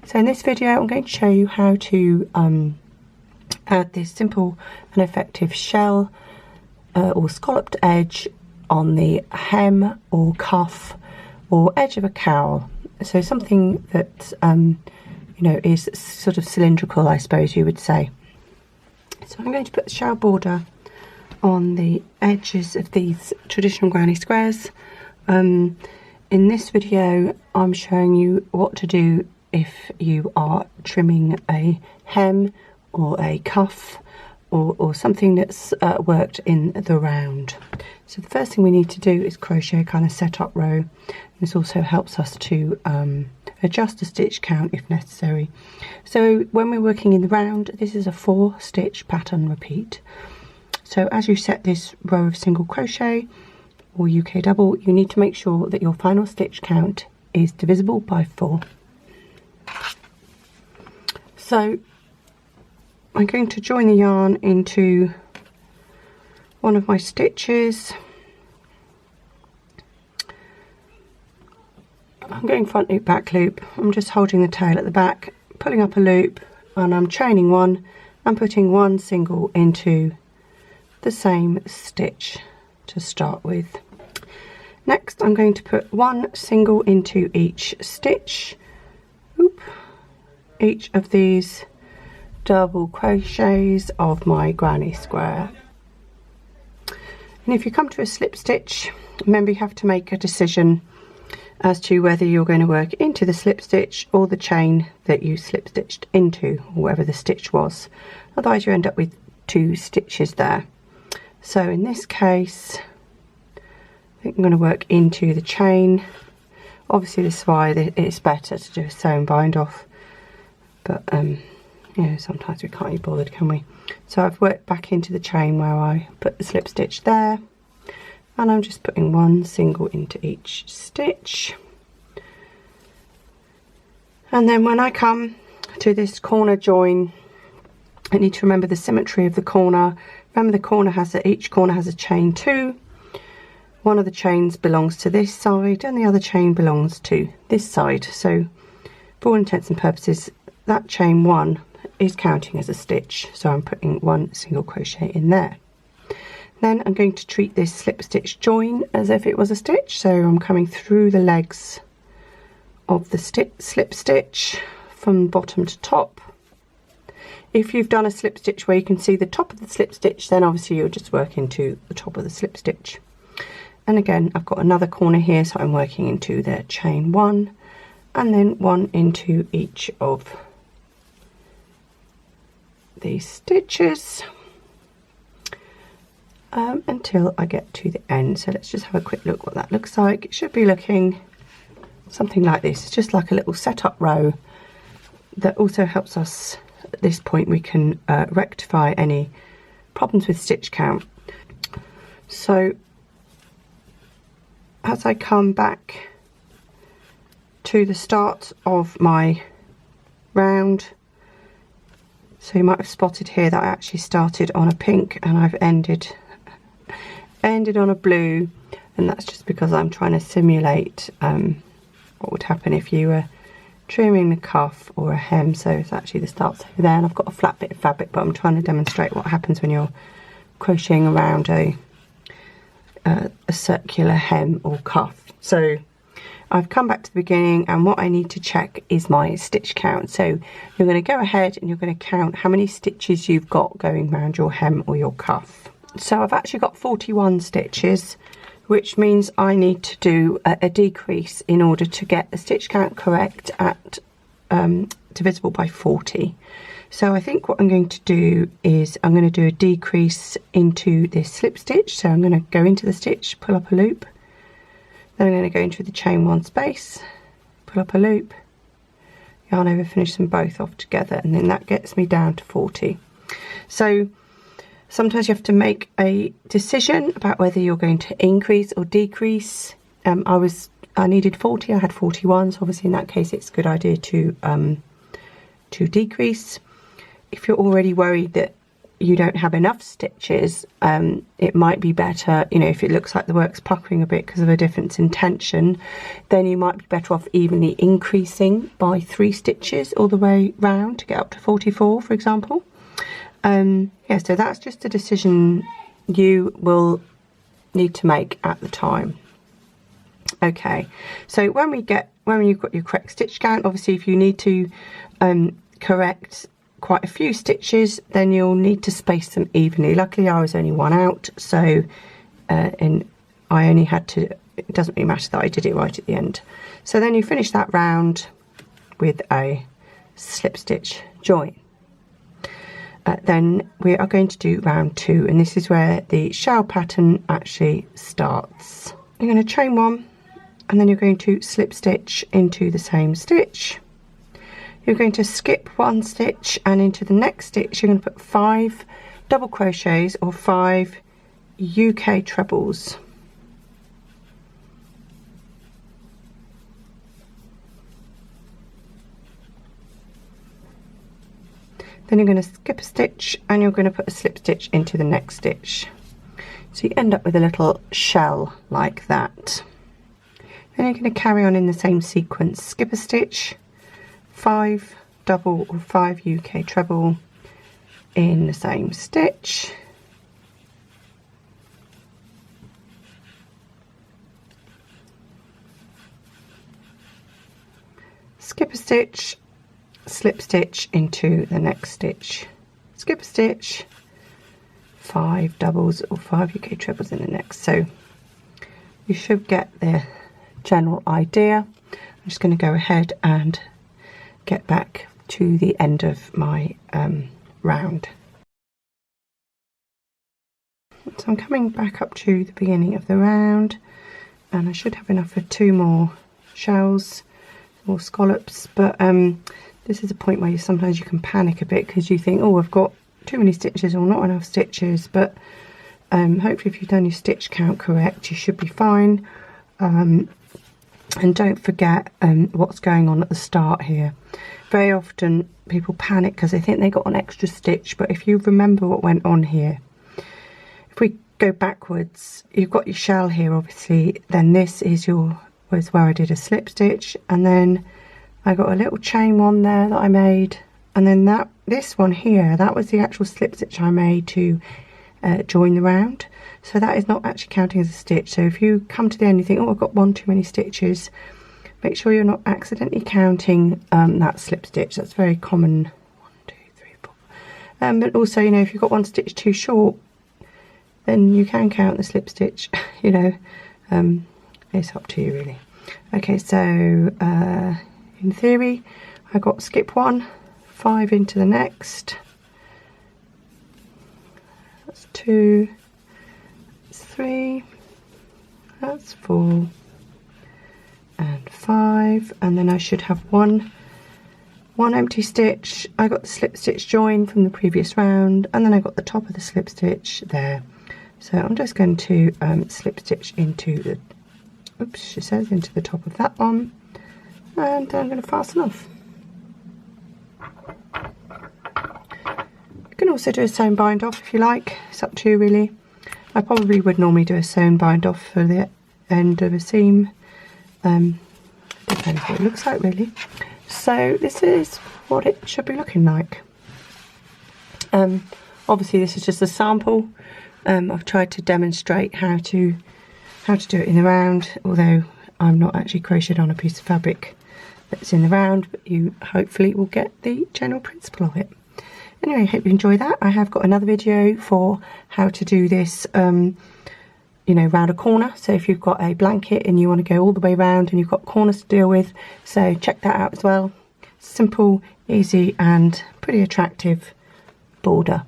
So in this video I'm going to show you how to add this simple and effective shell or scalloped edge on the hem or cuff or edge of a cowl. So something that you know, is sort of cylindrical, I suppose you would say. So I'm going to put the shell border on the edges of these traditional granny squares. In this video I'm showing you what to do if you are trimming a hem or a cuff or something that's worked in the round. So the first thing we need to do is crochet a kind of set-up row. This also helps us to adjust the stitch count if necessary. So when we're working in the round, this is a 4-stitch pattern repeat. So as you set this row of single crochet or UK double, you need to make sure that your final stitch count is divisible by 4. So I'm going to join the yarn into one of my stitches. I'm going front loop, back loop. I'm just holding the tail at the back, pulling up a loop, and I'm chaining one and putting one single into the same stitch to start with. Next I'm going to put one single into each stitch, each of these double crochets of my granny square. And if you come to a slip stitch, remember you have to make a decision as to whether you're going to work into the slip stitch or the chain that you slip stitched into, or whatever the stitch was. Otherwise you end up with 2 stitches there. So in this case I think I'm going to work into the chain. Obviously this is why it's better to do a sew and bind off, but you know, sometimes we can't be bothered, can we? So I've worked back into the chain where I put the slip stitch there, and I'm just putting one single into each stitch. And then when I come to this corner join, I need to remember the symmetry of the corner. Remember the corner has each corner has a chain 2. One of the chains belongs to this side and the other chain belongs to this side. So for all intents and purposes that chain 1 is counting as a stitch, so I'm putting one single crochet in there. Then I'm going to treat this slip stitch join as if it was a stitch, so I'm coming through the legs of the slip stitch from bottom to top. If you've done a slip stitch where you can see the top of the slip stitch, then obviously you'll just work into the top of the slip stitch. And again I've got another corner here, so I'm working into the chain 1 and then one into each of these stitches until I get to the end. So let's just have a quick look what that looks like. It should be looking something like this. It's just like a little setup row that also helps us at this point. We can rectify any problems with stitch count. So as I come back to the start of my round, so you might have spotted here that I actually started on a pink and I've ended on a blue, and that's just because I'm trying to simulate what would happen if you were trimming the cuff or a hem. So it's actually the start's over there, and I've got a flat bit of fabric, but I'm trying to demonstrate what happens when you're crocheting around a circular hem or cuff. So I've come back to the beginning, and what I need to check is my stitch count. So you're going to go ahead and you're going to count how many stitches you've got going around your hem or your cuff. So I've actually got 41 stitches, which means I need to do a decrease in order to get the stitch count correct at divisible by 40. So I think what I'm going to do is I'm going to do a decrease into this slip stitch. So I'm going to go into the stitch, pull up a loop, then I'm going to go into the chain 1 space, pull up a loop, yarn over, finish them both off together, and then that gets me down to 40. So sometimes you have to make a decision about whether you're going to increase or decrease. I needed 40, I had 41, so obviously in that case it's a good idea to decrease. If you're already worried that you don't have enough stitches, it might be better, you know, if it looks like the work's puckering a bit because of a difference in tension, then you might be better off evenly increasing by 3 stitches all the way round to get up to 44, for example. Yeah, so that's just a decision you will need to make at the time. Okay, so when you've got your correct stitch count, obviously if you need to correct quite a few stitches, then you'll need to space them evenly. Luckily I was only 1 out, so I only had to, it doesn't really matter that I did it right at the end. So then you finish that round with a slip stitch join. Then we are going to do round 2, and this is where the shell pattern actually starts. You're going to chain 1, and then you're going to slip stitch into the same stitch. You're going to skip 1 stitch, and into the next stitch you're going to put 5 double crochets or 5 UK trebles. Then you're going to skip a stitch, and you're going to put a slip stitch into the next stitch. So you end up with a little shell like that. Then you're going to carry on in the same sequence. Skip a stitch, 5 double or 5 UK treble in the same stitch. Skip a stitch, slip stitch into the next stitch. Skip a stitch, 5 doubles or 5 UK trebles in the next. So you should get the general idea. I'm just going to go ahead and get back to the end of my round. So I'm coming back up to the beginning of the round, and I should have enough for 2 more shells or scallops, but this is a point where sometimes you can panic a bit because you think, oh, I've got too many stitches or not enough stitches, but hopefully if you've done your stitch count correct, you should be fine. And don't forget what's going on at the start here. Very often people panic because they think they got an extra stitch, but if you remember what went on here, if we go backwards, you've got your shell here obviously, then this is was where I did a slip stitch, and then I got a little chain 1 there that I made, and then this one here, that was the actual slip stitch I made to join the round. So that is not actually counting as a stitch. So if you come to the end and you think, oh, I've got 1 too many stitches, make sure you're not accidentally counting that slip stitch. That's very common. 1, 2, 3, 4. But also, you know, if you've got 1 stitch too short, then you can count the slip stitch. You know, it's up to you really. Okay, so in theory I got skip 1, 5 into the next, that's 2, that's 3, that's 4 and 5, and then I should have one empty stitch. I got the slip stitch join from the previous round, and then I got the top of the slip stitch there. So I'm just going to slip stitch into the, oops, she says, into the top of that one, and I'm going to fasten off. You can also do a sewn bind off if you like, it's up to you really. I probably would normally do a sewn bind off for the end of a seam, depends what it looks like really. So this is what it should be looking like. Obviously this is just a sample. I've tried to demonstrate how to do it in the round, although I'm not actually crocheted on a piece of fabric that's in the round, but you hopefully will get the general principle of it. Anyway, I hope you enjoy that. I have got another video for how to do this, you know, round a corner. So if you've got a blanket and you want to go all the way around and you've got corners to deal with, so check that out as well. Simple, easy and pretty attractive border.